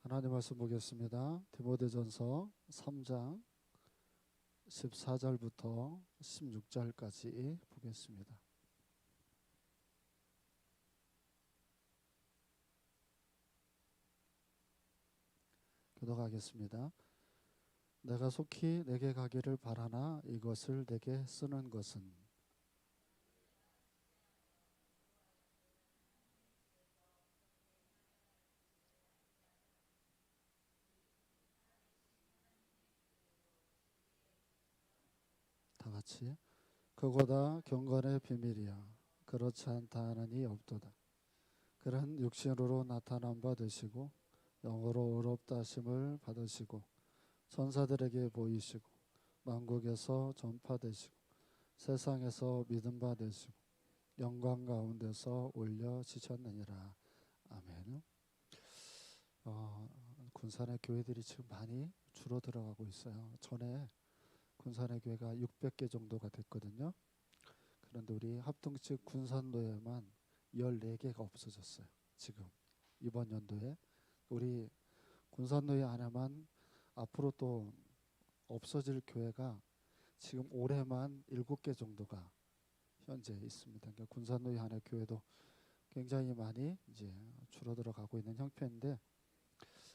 하나님 말씀 보겠습니다. 디모데전서 3장 14절부터 16절까지 보겠습니다. 교독하겠습니다. 내가 속히 내게 가기를 바라나 이것을 내게 쓰는 것은 다 같이 그거다 경건의 비밀이야. 그렇지 않다 하는 이 없도다. 그는 육신으로 나타난 바 되시고 영으로 의롭다 하심을 받으시고 천사들에게 보이시고 만국에서 전파되시고 세상에서 믿음 바 되시고 영광 가운데서 올려지셨느니라. 아멘. 군산의 교회들이 지금 많이 줄어들어가고 있어요. 전에 군산의 교회가 600개 정도가 됐거든요. 그런데 우리 합동측 군산도에만 14개가 없어졌어요. 지금 이번 연도에 우리 군산도에 안에만 앞으로 또 없어질 교회가 지금 올해만 7개 정도가 현재 있습니다. 그러니까 군산도에 안에 교회도 굉장히 많이 이제 줄어들어 가고 있는 형편인데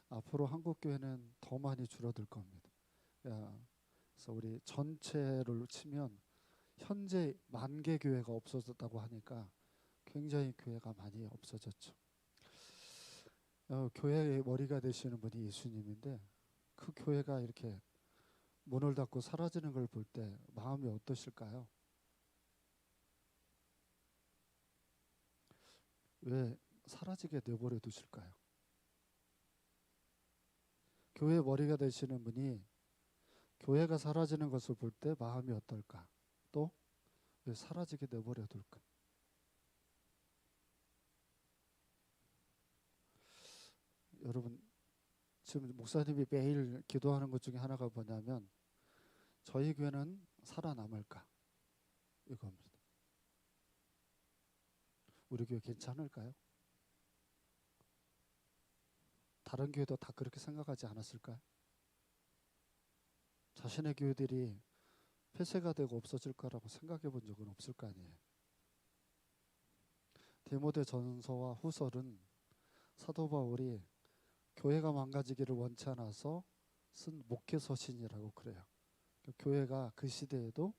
앞으로 한국 교회는 더 많이 줄어들 겁니다. 그래서 우리 전체를 치면 현재 10,000개 교회가 없어졌다고 하니까 굉장히 교회가 많이 없어졌죠. 교회의 머리가 되시는 분이 예수님인데 그 교회가 이렇게 문을 닫고 사라지는 걸 볼 때 마음이 어떠실까요? 왜 사라지게 내버려 두실까요? 교회 머리가 되시는 분이 교회가 사라지는 것을 볼 때 마음이 어떨까? 또 왜 사라지게 내버려 둘까? 여러분 지금 목사님이 매일 기도하는 것 중에 하나가 뭐냐면 저희 교회는 살아남을까? 이겁니다. 우리 교회 괜찮을까요? 다른 교회도 다 그렇게 생각하지 않았을까요? 자신의 교회들이 폐쇄가 되고 없어질 거라고 생각해 본 적은 없을 거 아니에요. 디모데 전서와 후설은 사도 바울이 교회가 망가지기를 원치 않아서 쓴 목회서신이라고 그래요. 교회가 그 시대에도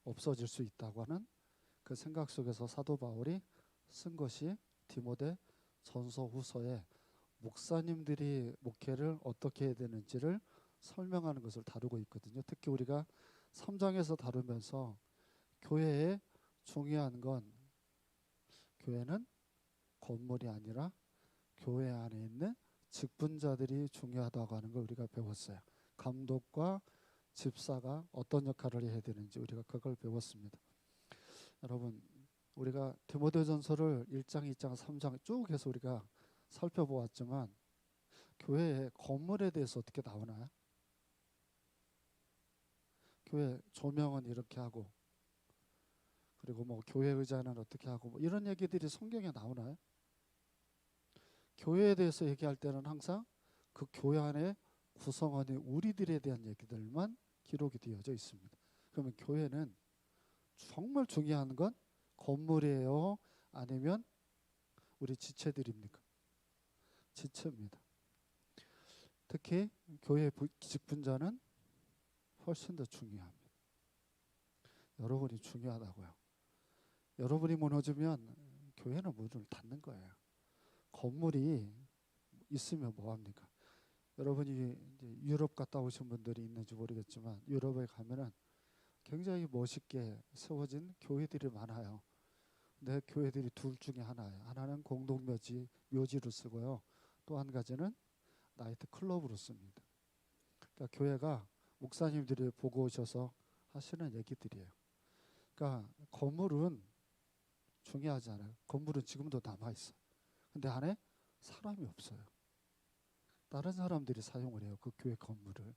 없어질 수 있다고 하는 그 생각 속에서 사도 바울이 쓴 것이 디모데 전서 후서에 목사님들이 목회를 어떻게 해야 되는지를 설명하는 것을 다루고 있거든요. 특히 우리가 3장에서 다루면서 교회에 중요한 건 교회는 건물이 아니라 교회 안에 있는 직분자들이 중요하다고 하는 걸 우리가 배웠어요. 감독과 집사가 어떤 역할을 해야 되는지 우리가 그걸 배웠습니다. 여러분 우리가 디모데전서를 1장, 2장, 3장 쭉 해서 우리가 살펴보았지만 교회의 건물에 대해서 어떻게 나오나요? 교회 조명은 이렇게 하고 그리고 뭐 교회 의자는 어떻게 하고 뭐 이런 얘기들이 성경에 나오나요? 교회에 대해서 얘기할 때는 항상 그 교회 안에 구성원의 우리들에 대한 얘기들만 기록이 되어져 있습니다. 그러면 교회는 정말 중요한 건 건물이에요? 아니면 우리 지체들입니까? 지체입니다. 특히 교회 직분자는 훨씬 더 중요합니다. 여러분이 중요하다고요. 여러분이 무너지면 교회는 문을 닫는 거예요. 건물이 있으면 뭐합니까? 여러분이 이제 유럽 갔다 오신 분들이 있는지 모르겠지만 유럽에 가면은 굉장히 멋있게 세워진 교회들이 많아요. 근데 교회들이 둘 중에 하나예요. 하나는 공동묘지, 묘지로 쓰고요. 또 한 가지는 나이트 클럽으로 씁니다. 그러니까 교회가 목사님들이 보고 오셔서 하시는 얘기들이에요. 그러니까 건물은 중요하지 않아요. 건물은 지금도 남아있어요. 근데 안에 사람이 없어요. 다른 사람들이 사용을 해요. 그 교회 건물을.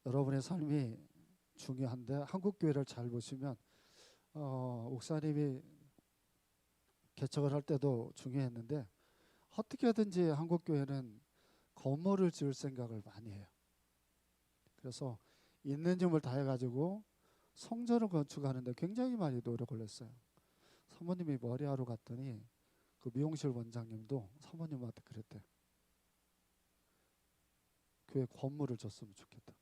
여러분의 삶이 중요한데 한국 교회를 잘 보시면 목사님이 개척을 할 때도 중요했는데 어떻게든지 한국 교회는 건물을 지을 생각을 많이 해요. 그래서 있는 힘을 다해가지고 성전을 건축하는데 굉장히 많이 노력을 했어요. 사모님이 머리하러 갔더니 그 미용실 원장님도 사모님한테 그랬대요. 교회 건물을 줬으면 좋겠다.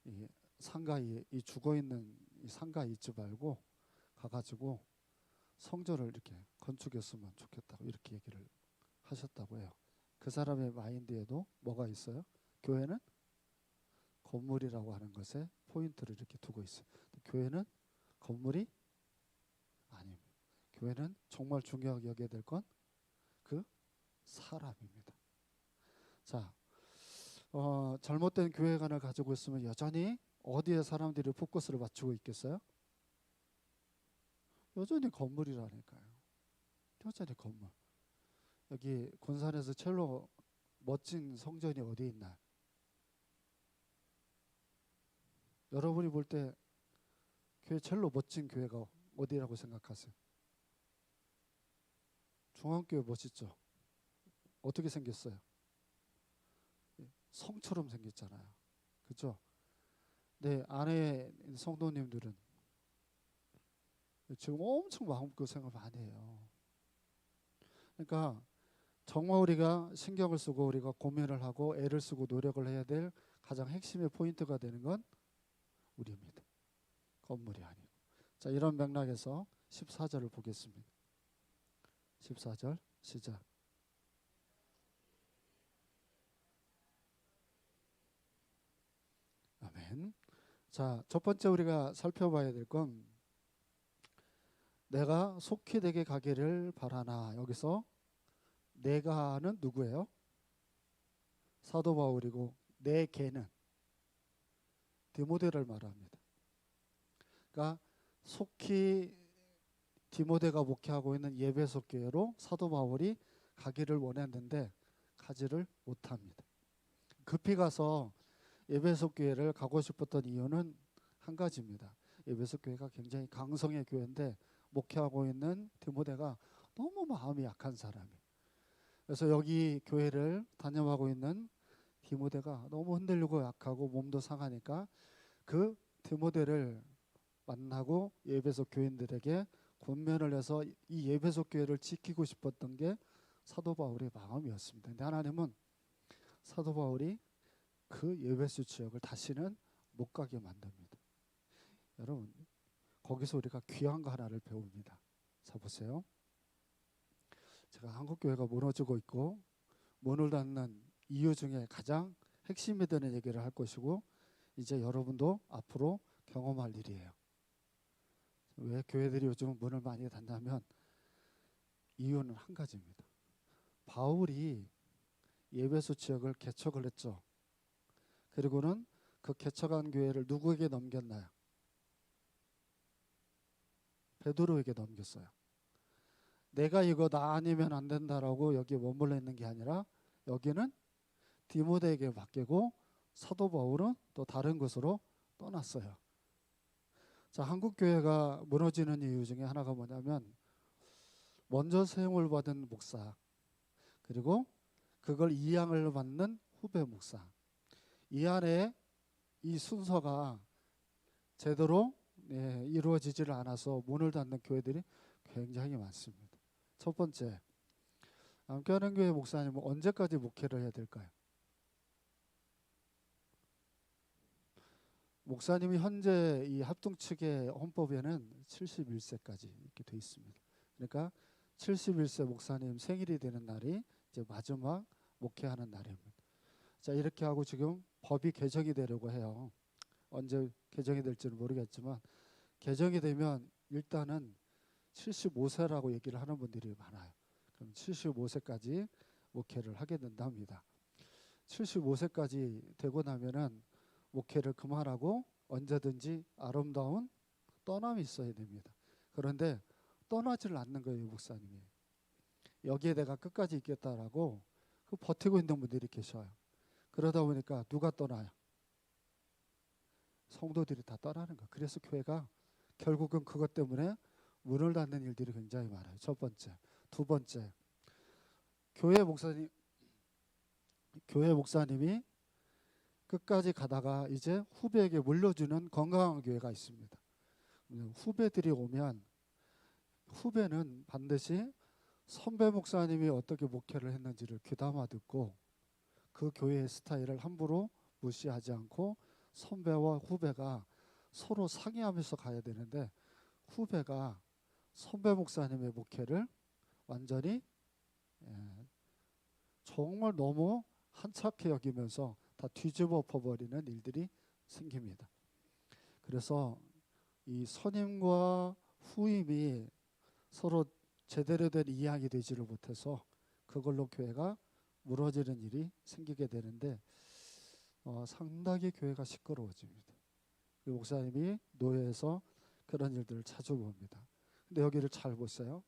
이 상가에 이 죽어 있는 이 상가에 있지 말고 가가지고 성전을 이렇게 건축했으면 좋겠다고 이렇게 얘기를 하셨다고 해요. 그 사람의 마인드에도 뭐가 있어요? 교회는 건물이라고 하는 것에 포인트를 이렇게 두고 있어요. 교회는 건물이 아닙니다. 교회는 정말 중요하게 여겨야 될 건 그 사람입니다. 자, 잘못된 교회관을 가지고 있으면 여전히 어디에 사람들이 포커스를 맞추고 있겠어요? 여전히 건물이라니까요. 여전히 건물. 여기 군산에서 첼로 멋진 성전이 어디 있나요? 여러분이 볼 때 교회 첼로 멋진 교회가 어디라고 생각하세요? 중앙교회 멋있죠? 어떻게 생겼어요? 성처럼 생겼잖아요. 그렇죠? 네, 안에 성도님들은 지금 엄청 마음고생을 많이 해요. 그러니까 정말 우리가 신경을 쓰고 우리가 고민을 하고 애를 쓰고 노력을 해야 될 가장 핵심의 포인트가 되는 건 우리입니다. 건물이 아니고. 자, 이런 맥락에서 14절을 보겠습니다. 14절 시작. 아멘. 자, 첫 번째 우리가 살펴봐야 될 건 내가 속히 내게 가기를 바라나. 여기서 내가는 누구예요? 사도 바울이고 내게는 디모데를 말합니다. 그러니까 속히 디모데가 목회하고 있는 에베소 교회로 사도 바울이 가기를 원했는데 가지를 못합니다. 급히 가서 에베소 교회를 가고 싶었던 이유는 한 가지입니다. 에베소 교회가 굉장히 강성의 교회인데 목회하고 있는 디모데가 너무 마음이 약한 사람이에요. 그래서 여기 교회를 단념하고 있는 디모데가 너무 흔들리고 약하고 몸도 상하니까 그 디모데를 만나고 에베소 교인들에게 권면을 해서 이 에베소 교회를 지키고 싶었던 게 사도 바울의 마음이었습니다. 근데 하나님은 사도 바울이 그 에베소 지역을 다시는 못 가게 만듭니다. 여러분, 거기서 우리가 귀한 거 하나를 배웁니다. 자, 보세요. 제가 한국 교회가 무너지고 있고 문을 닫는 이유 중에 가장 핵심이 되는 얘기를 할 것이고 이제 여러분도 앞으로 경험할 일이에요. 왜 교회들이 요즘 문을 많이 닫냐면 이유는 한 가지입니다. 바울이 에베소 지역을 개척을 했죠. 그리고는 그 개척한 교회를 누구에게 넘겼나요? 베드로에게 넘겼어요. 내가 이거 나 아니면 안 된다라고 여기 머물러 있는 게 아니라 여기는 디모데에게 맡기고 사도 바울은 또 다른 곳으로 떠났어요. 자, 한국 교회가 무너지는 이유 중에 하나가 뭐냐면 먼저 세움을 받은 목사 그리고 그걸 이양을 받는 후배 목사 이 안에 이 순서가 제대로 이루어지지를 않아서 문을 닫는 교회들이 굉장히 많습니다. 첫 번째, 함께하는 교회 목사님은 언제까지 목회를 해야 될까요? 목사님이 현재 이 합동 측의 헌법에는 71세까지 이렇게 돼 있습니다. 그러니까 71세 목사님 생일이 되는 날이 이제 마지막 목회하는 날입니다. 자, 이렇게 하고 지금 법이 개정이 되려고 해요. 언제 개정이 될지는 모르겠지만 개정이 되면 일단은 75세라고 얘기를 하는 분들이 많아요. 그럼 75세까지 목회를 하게 된답니다. 75세까지 되고 나면은 목회를 그만하고 언제든지 아름다운 떠남이 있어야 됩니다. 그런데 떠나지를 않는 거예요, 목사님이. 여기에 내가 끝까지 있겠다라고 그 버티고 있는 분들이 계셔요. 그러다 보니까 누가 떠나요? 성도들이 다 떠나는 거예요. 그래서 교회가 결국은 그것 때문에 문을 닫는 일들이 굉장히 많아요. 첫 번째. 두 번째, 교회 목사님이 끝까지 가다가 이제 후배에게 물려주는 건강한 교회가 있습니다. 후배들이 오면 후배는 반드시 선배 목사님이 어떻게 목회를 했는지를 귀담아 듣고 그 교회의 스타일을 함부로 무시하지 않고 선배와 후배가 서로 상의하면서 가야 되는데, 후배가 선배 목사님의 목회를 완전히 정말 너무 한착해 여기면서 다 뒤집어 엎어버리는 일들이 생깁니다. 그래서 이 선임과 후임이 서로 제대로 된 이해가 되지를 못해서 그걸로 교회가 무너지는 일이 생기게 되는데, 상당히 교회가 시끄러워집니다. 목사님이 노예에서 그런 일들을 자주 봅니다. 근데 여기를 잘 보세요.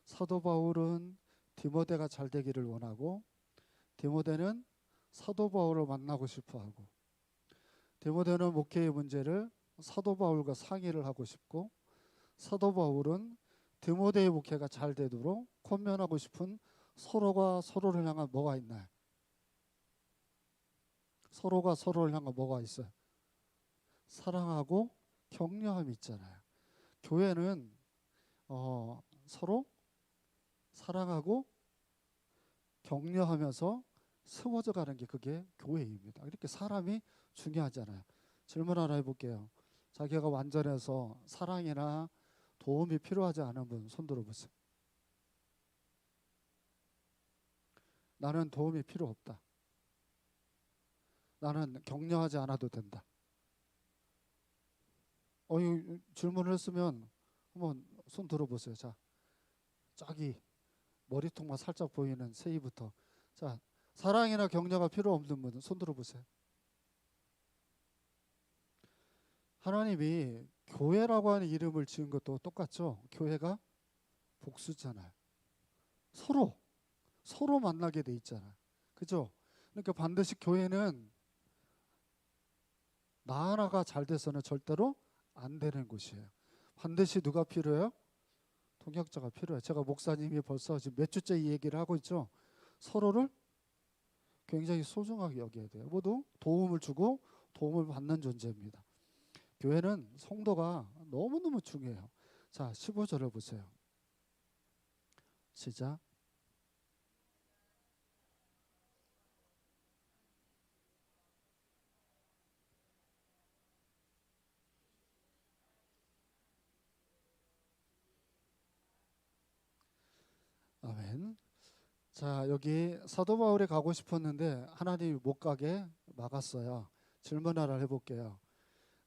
사도 바울은 디모데가 잘 되기를 원하고, 디모데는 사도 바울을 만나고 싶어하고, 디모데는 목회의 문제를 사도 바울과 상의를 하고 싶고, 사도 바울은 디모데의 목회가 잘 되도록 권면하고 싶은, 서로가 서로를 향한 뭐가 있나요? 서로가 서로를 향한 뭐가 있어요? 사랑하고 격려함이 있잖아요. 교회는 서로 사랑하고 격려하면서 세워져 가는 게 그게 교회입니다. 이렇게 사람이 중요하잖아요. 질문 하나 해볼게요. 자기가 완전해서 사랑이나 도움이 필요하지 않은 분 손 들어보세요. 나는 도움이 필요 없다. 나는 격려하지 않아도 된다. 이 질문을 했으면 한번 손 들어보세요. 자, 저기 머리통만 살짝 보이는 세이부터. 자, 사랑이나 격려가 필요 없는 분은 손 들어보세요. 하나님이 교회라고 하는 이름을 지은 것도 똑같죠. 교회가 복수잖아요. 서로 만나게 돼 있잖아요. 그죠? 그러니까 반드시 교회는 나 하나가 잘 돼서는 절대로 안 되는 곳이에요. 반드시 누가 필요해요? 동역자가 필요해요. 제가 목사님이 벌써 지금 몇 주째 이 얘기를 하고 있죠. 서로를 굉장히 소중하게 여겨야 돼요. 모두 도움을 주고 도움을 받는 존재입니다. 교회는 성도가 너무너무 중요해요. 자, 15절을 보세요. 시작. 아멘. 자, 여기 사도 바울이 가고 싶었는데 하나님이 못 가게 막았어요. 질문 하나 해볼게요.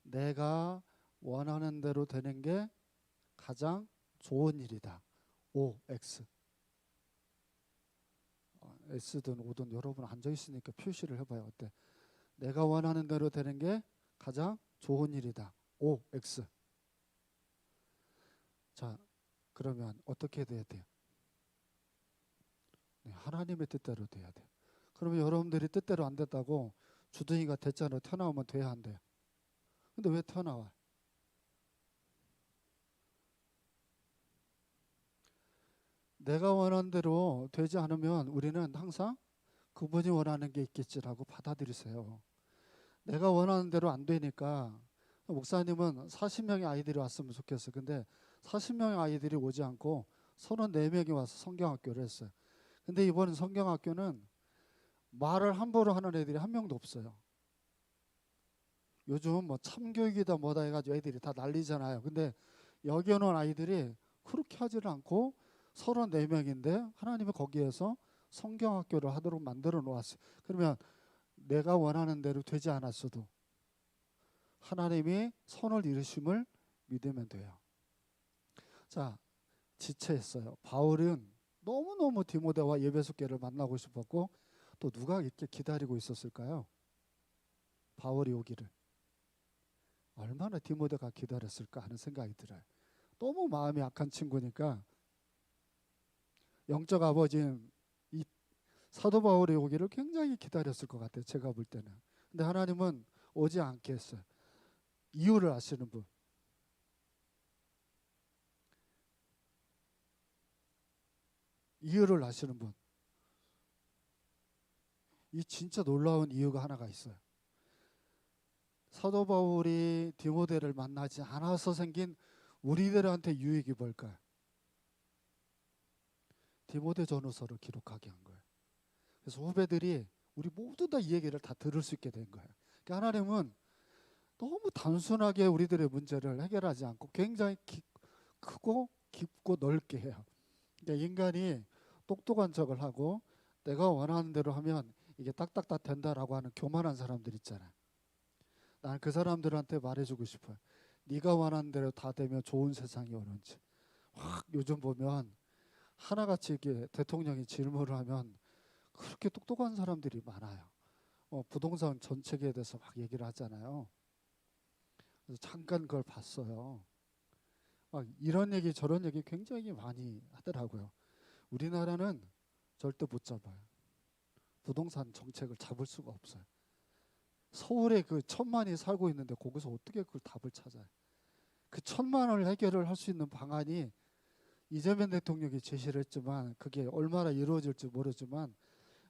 내가 원하는 대로 되는 게 가장 좋은 일이다. O, X. S든 O든 여러분 앉아 있으니까 표시를 해봐요. 어때? 내가 원하는 대로 되는 게 가장 좋은 일이다. O, X. 자, 그러면 어떻게 돼야 돼요? 네, 하나님의 뜻대로 돼야 돼요. 그러면 여러분들이 뜻대로 안 됐다고 주둥이가 됐잖아요. 튀어나오면 돼야 안 돼요? 근데 왜 튀어나와요? 내가 원하는 대로 되지 않으면 우리는 항상 그분이 원하는 게 있겠지라고 받아들이세요. 내가 원하는 대로 안 되니까, 목사님은 40명의 아이들이 왔으면 좋겠어요. 근데 40명의 아이들이 오지 않고 34명이 와서 성경학교를 했어요. 근데 이번 성경학교는 말을 함부로 하는 애들이 한 명도 없어요. 요즘 뭐 참교육이다 뭐다 해가지고 애들이 다 난리잖아요. 근데 여기 오는 아이들이 그렇게 하지를 않고 34명인데 하나님이 거기에서 성경학교를 하도록 만들어 놓았어요. 그러면 내가 원하는 대로 되지 않았어도 하나님이 선을 이루심을 믿으면 돼요. 자, 지체했어요. 바울은 너무너무 디모데와 에베소교를 만나고 싶었고, 또 누가 이렇게 기다리고 있었을까요? 바울이 오기를. 얼마나 디모데가 기다렸을까 하는 생각이 들어요. 너무 마음이 약한 친구니까 영적 아버지는 이 사도 바울이 오기를 굉장히 기다렸을 것 같아요. 제가 볼 때는. 근데 하나님은 오지 않게 했어요. 이유를 아시는 분. 이유를 아시는 분? 이 진짜 놀라운 이유가 하나가 있어요. 사도 바울이 디모데를 만나지 않아서 생긴 우리들한테 유익이 뭘까요? 디모데 전후서를 기록하게 한 거예요. 그래서 후배들이 우리 모두 다 이 얘기를 다 들을 수 있게 된 거예요. 그러니까 하나님은 너무 단순하게 우리들의 문제를 해결하지 않고 굉장히 크고 깊고 넓게 해요. 그러니까 인간이 똑똑한 척을 하고 내가 원하는 대로 하면 이게 딱딱딱 된다라고 하는 교만한 사람들 있잖아요. 나는 그 사람들한테 말해주고 싶어요. 네가 원하는 대로 다 되면 좋은 세상이 오는지. 확 요즘 보면 하나같이 이렇게 대통령이 질문을 하면 그렇게 똑똑한 사람들이 많아요. 부동산 정책에 대해서 막 얘기를 하잖아요. 그래서 잠깐 그걸 봤어요. 막 이런 얘기 저런 얘기 굉장히 많이 하더라고요. 우리나라는 절대 못 잡아요. 부동산 정책을 잡을 수가 없어요. 서울에 그 1,000만이 살고 있는데 거기서 어떻게 그걸 답을 찾아요? 그 1,000만을 해결을 할 수 있는 방안이 이재명 대통령이 제시를 했지만 그게 얼마나 이루어질지 모르지만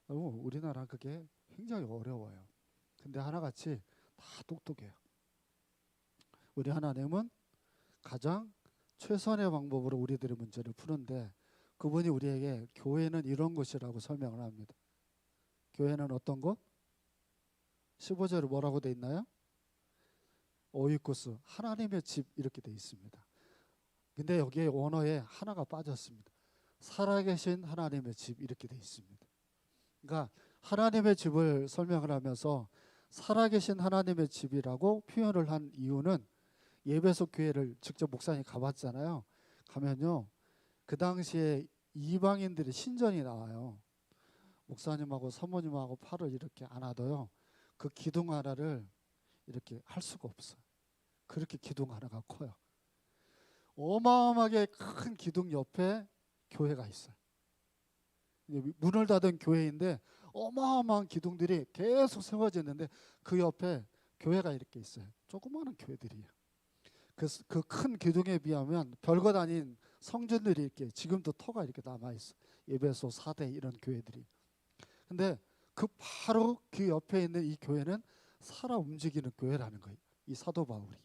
우리나라 그게 굉장히 어려워요. 근데 하나같이 다 똑똑해요. 우리 하나님은 가장 최선의 방법으로 우리들의 문제를 푸는데 그분이 우리에게 교회는 이런 곳이라고 설명을 합니다. 교회는 어떤 곳? 15절에 뭐라고 돼 있나요? 오이코스, 하나님의 집 이렇게 돼 있습니다. 근데 여기에 원어에 하나가 빠졌습니다. 살아계신 하나님의 집 이렇게 돼 있습니다. 그러니까 하나님의 집을 설명을 하면서 살아계신 하나님의 집이라고 표현을 한 이유는 예배소 교회를 직접 목사님이 가봤잖아요. 가면요. 그 당시에 이방인들의 신전이 나와요. 목사님하고 사모님하고 팔을 이렇게 안아도요. 그 기둥 하나를 이렇게 할 수가 없어요. 그렇게 기둥 하나가 커요. 어마어마하게 큰 기둥 옆에 교회가 있어요. 문을 닫은 교회인데 어마어마한 기둥들이 계속 세워져 있는데 그 옆에 교회가 이렇게 있어요. 조그마한 교회들이에요. 그 큰 기둥에 비하면 별것 아닌 성전들이 이렇게 지금도 터가 이렇게 남아 있어. 예배소 4대 이런 교회들이. 근데 그 바로 그 옆에 있는 이 교회는 살아 움직이는 교회라는 거예요. 이 사도 바울이.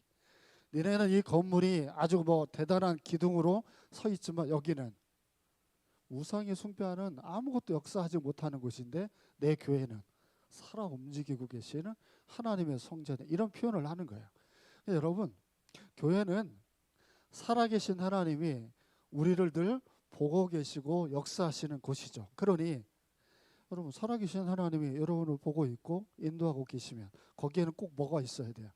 너네는 이 건물이 아주 뭐 대단한 기둥으로 서 있지만 여기는 우상의 숭배하는 아무것도 역사하지 못하는 곳인데 내 교회는 살아 움직이고 계시는 하나님의 성전에 이런 표현을 하는 거예요. 여러분, 교회는 살아계신 하나님이 우리를 늘 보고 계시고 역사하시는 곳이죠. 그러니 여러분 살아계신 하나님이 여러분을 보고 있고 인도하고 계시면 거기에는 꼭 뭐가 있어야 돼요?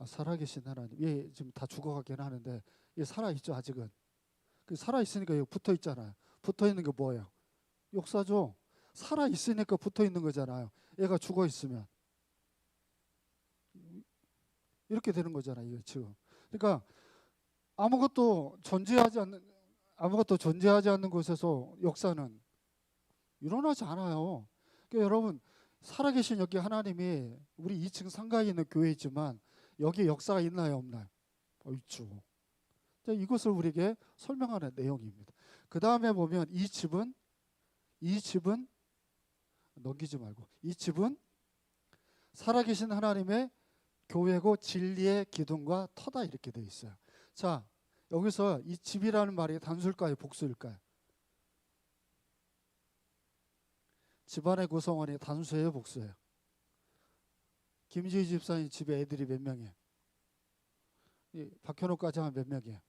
살아계신 하나님. 예, 지금 다 죽어가긴 하는데 예, 살아있죠 아직은. 그 살아있으니까 여기 붙어있잖아요. 붙어있는 게 뭐예요? 역사죠. 살아있으니까 붙어있는 거잖아요. 얘가 죽어있으면 이렇게 되는 거잖아요. 이게 지금. 그러니까 아무것도 존재하지 않는 곳에서 역사는 일어나지 않아요. 그러니까 여러분 살아계신 여기 하나님이 우리 2층 상가에 있는 교회이지만 여기 역사가 있나요 없나요? 있죠. 이것을 우리에게 설명하는 내용입니다. 그 다음에 보면 이 집은 넘기지 말고 이 집은 살아계신 하나님의 교회고 진리의 기둥과 터다 이렇게 되어 있어요. 자, 여기서 이 집이라는 말이 단수일까요? 복수일까요? 집안의 구성원이 단수예요? 복수예요? 김지희 집사님 집에 애들이 몇 명이에요? 박현호까지 하면 몇 명이에요?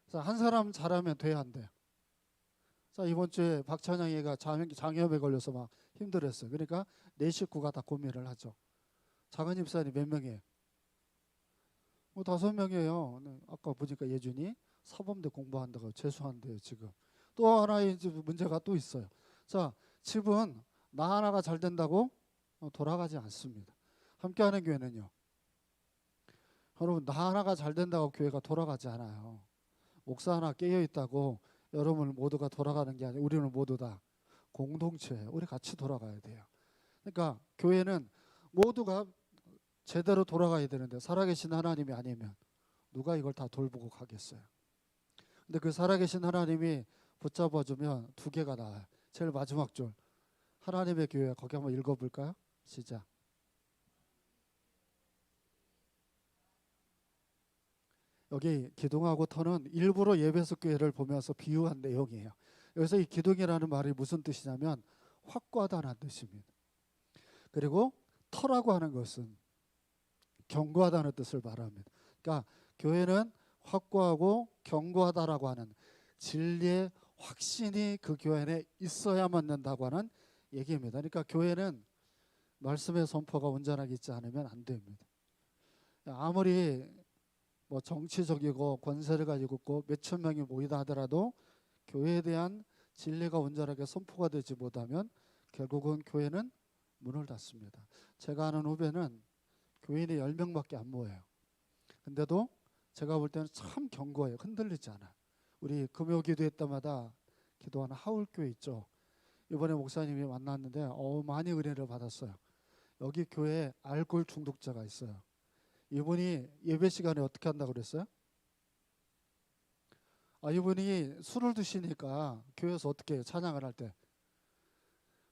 자, 한 사람 잘하면 돼야 안 돼요? 자, 이번 주에 박찬영이가 장염에 걸려서 막 힘들었어요. 그러니까 네 식구가 다 고민을 하죠. 작은 집사님 몇 명이에요? 5명이에요. 아까 보니까 예준이 사범대 공부한다고 재수한대요 지금. 또 하나의 문제가 또 있어요. 자, 집은 나 하나가 잘 된다고 돌아가지 않습니다. 함께하는 교회는요. 여러분 나 하나가 잘 된다고 교회가 돌아가지 않아요. 목사 하나 깨어 있다고 여러분 모두가 돌아가는 게 아니라 우리는 모두 다 공동체예요. 우리 같이 돌아가야 돼요. 그러니까 교회는 모두가 제대로 돌아가야 되는데 살아계신 하나님이 아니면 누가 이걸 다 돌보고 가겠어요. 근데 그 살아계신 하나님이 붙잡아주면 두 개가 나와요. 제일 마지막 줄 하나님의 교회, 거기 한번 읽어볼까요? 시작. 여기 기둥하고 터는 일부러 예배석 교회를 보면서 비유한 내용이에요. 여기서 이 기둥이라는 말이 무슨 뜻이냐면 확고하다는 뜻입니다. 그리고 터라고 하는 것은 견고하다는 뜻을 말합니다. 그러니까 교회는 확고하고 견고하다라고 하는 진리의 확신이 그 교회 안에 있어야만 된다고 하는 얘기입니다. 그러니까 교회는 말씀의 선포가 온전하게 있지 않으면 안 됩니다. 아무리 뭐 정치적이고 권세를 가지고 있고 몇천 명이 모이다 하더라도 교회에 대한 진리가 온전하게 선포가 되지 못하면 결국은 교회는 문을 닫습니다. 제가 아는 후배는 교인이 10명밖에 안 모여요. 근데도 제가 볼 때는 참 견고해요. 흔들리지 않아요. 우리 금요 기도회 때마다 기도하는 하울교회 있죠. 이번에 목사님이 만났는데 많이 은혜를 받았어요. 여기 교회에 알코올 중독자가 있어요. 이분이 예배 시간에 어떻게 한다고 그랬어요? 이분이 술을 드시니까 교회에서 어떻게 해요? 찬양을 할 때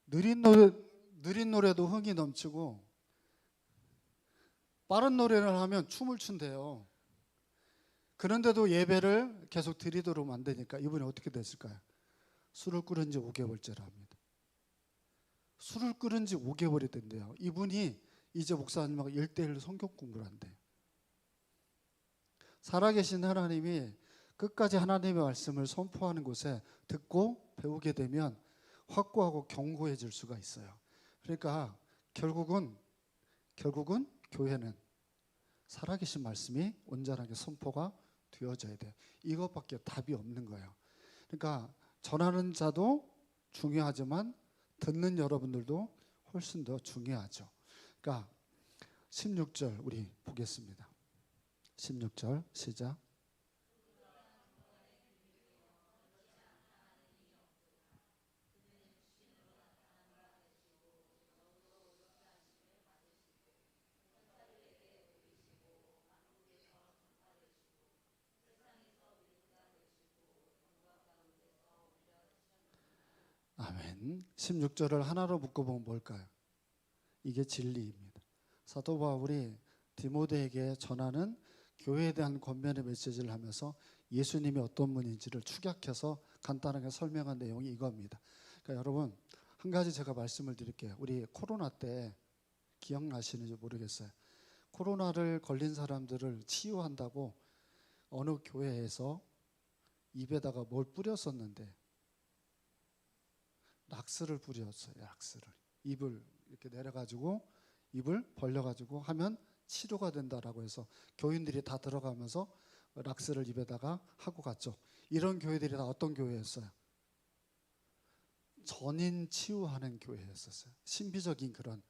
느린 노래도 흥이 넘치고 빠른 노래를 하면 춤을 춘대요. 그런데도 예배를 계속 드리도록 만드니까 이분이 어떻게 됐을까요? 술을 끓은 지 5개월째라 합니다. 술을 끓은 지 5개월이 된대요. 이분이 이제 목사님하고 1:1 성경 공부를 한대요. 살아계신 하나님이 끝까지 하나님의 말씀을 선포하는 곳에 듣고 배우게 되면 확고하고 견고해질 수가 있어요. 그러니까 결국은 교회는 살아계신 말씀이 온전하게 선포가 되어져야 돼요. 이것밖에 답이 없는 거예요. 그러니까 전하는 자도 중요하지만 듣는 여러분들도 훨씬 더 중요하죠. 그러니까 16절 우리 보겠습니다. 16절 시작. 아멘. 16절을 하나로 묶어보면 뭘까요? 이게 진리입니다. 사도 바울이 디모데에게 전하는 교회에 대한 권면의 메시지를 하면서 예수님이 어떤 분인지를 축약해서 간단하게 설명한 내용이 이겁니다. 그러니까 여러분 한 가지 제가 말씀을 드릴게요. 우리 코로나 때 기억나시는지 모르겠어요. 코로나를 걸린 사람들을 치유한다고 어느 교회에서 입에다가 뭘 뿌렸었는데 락스를 뿌렸어요. 락스를 입을 이렇게 내려가지고 입을 벌려가지고 하면 치료가 된다라고 해서 교인들이 다 들어가면서 락스를 입에다가 하고 갔죠. 이런 교회들이 다 어떤 교회였어요? 전인 치유하는 교회였었어요. 신비적인 그런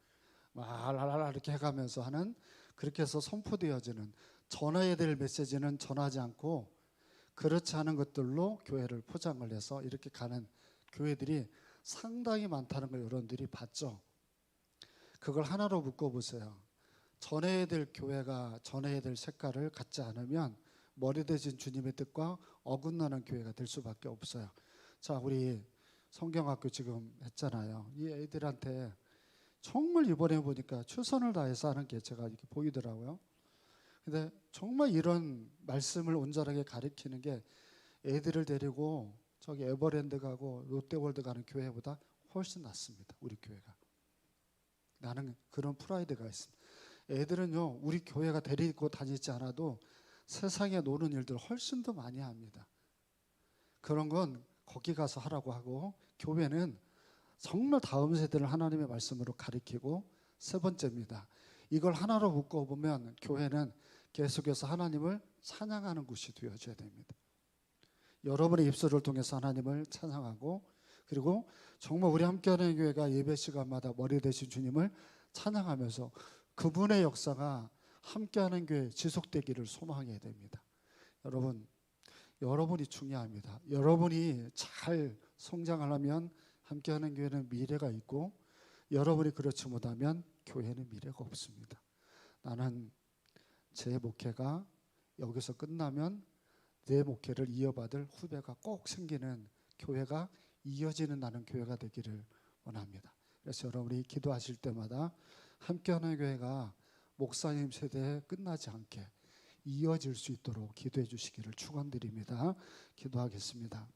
랄랄라 이렇게 해가면서 하는, 그렇게 해서 선포되어지는, 전해야 될 메시지는 전하지 않고 그렇지 않은 것들로 교회를 포장을 해서 이렇게 가는 교회들이 상당히 많다는 걸 여러분들이 봤죠. 그걸 하나로 묶어보세요. 전해야 될 교회가 전해야 될 색깔을 갖지 않으면 머리 대신 주님의 뜻과 어긋나는 교회가 될 수밖에 없어요. 자, 우리 성경학교 지금 했잖아요. 이 애들한테 정말 이번에 보니까 최선을 다해서 하는 게 제가 이렇게 보이더라고요. 근데 정말 이런 말씀을 온전하게 가르치는 게 애들을 데리고 저기 에버랜드 가고 롯데월드 가는 교회보다 훨씬 낫습니다. 우리 교회가. 나는 그런 프라이드가 있습니다. 애들은요, 우리 교회가 데리고 다니지 않아도 세상에 노는 일들 훨씬 더 많이 합니다. 그런 건 거기 가서 하라고 하고, 교회는 정말 다음 세대를 하나님의 말씀으로 가리키고, 세 번째입니다. 이걸 하나로 묶어보면 교회는 계속해서 하나님을 찬양하는 곳이 되어져야 됩니다. 여러분의 입술을 통해서 하나님을 찬양하고, 그리고 정말 우리 함께하는 교회가 예배 시간마다 머리 대신 주님을 찬양하면서 그분의 역사가 함께하는 교회 지속되기를 소망해야 됩니다. 여러분이 중요합니다. 여러분이 잘 성장하려면 함께하는 교회는 미래가 있고, 여러분이 그렇지 못하면 교회는 미래가 없습니다. 나는 제 목회가 여기서 끝나면 내 목회를 이어받을 후배가 꼭 생기는 교회가 이어지는 나는 교회가 되기를 원합니다. 그래서 여러분이 기도하실 때마다 함께하는 교회가 목사님 세대에 끝나지 않게 이어질 수 있도록 기도해 주시기를 축원드립니다. 기도하겠습니다.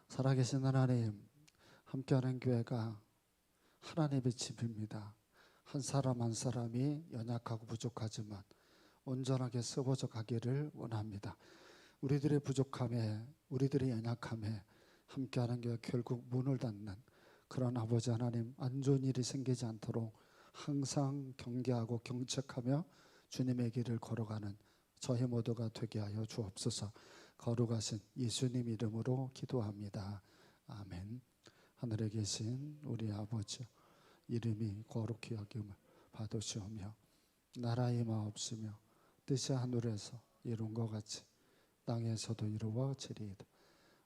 살아계신 하나님, 함께하는 교회가 하나님의 집입니다. 한 사람 한 사람이 연약하고 부족하지만 온전하게 쓰워져 가기를 원합니다. 우리들의 부족함에, 우리들의 연약함에 함께하는 교회 결국 문을 닫는 그런 아버지 하나님, 안 좋은 일이 생기지 않도록 항상 경계하고 경책하며 주님의 길을 걸어가는 저희 모두가 되게 하여 주옵소서. 거룩하신 예수님 이름으로 기도합니다. 아멘. 하늘에 계신 우리 아버지, 이름이 거룩히 여김을 받으시오며 나라의 마옵시며 뜻이 하늘에서 이룬 것 같이 땅에서도 이루어지리이다.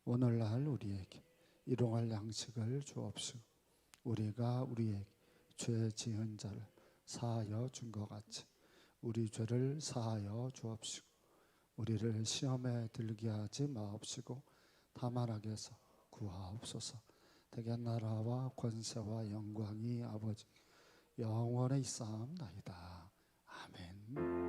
오늘날 우리에게 일용할 양식을 주옵시고 우리가 우리에게 죄 지은 자를 사하여 준 것 같이 우리 죄를 사하여 주옵시고 우리를 시험에 들게 하지 마옵시고 다만 악에서 구하옵소서. 대개 나라와 권세와 영광이 아버지 영원히 있사옵나이다. 아멘.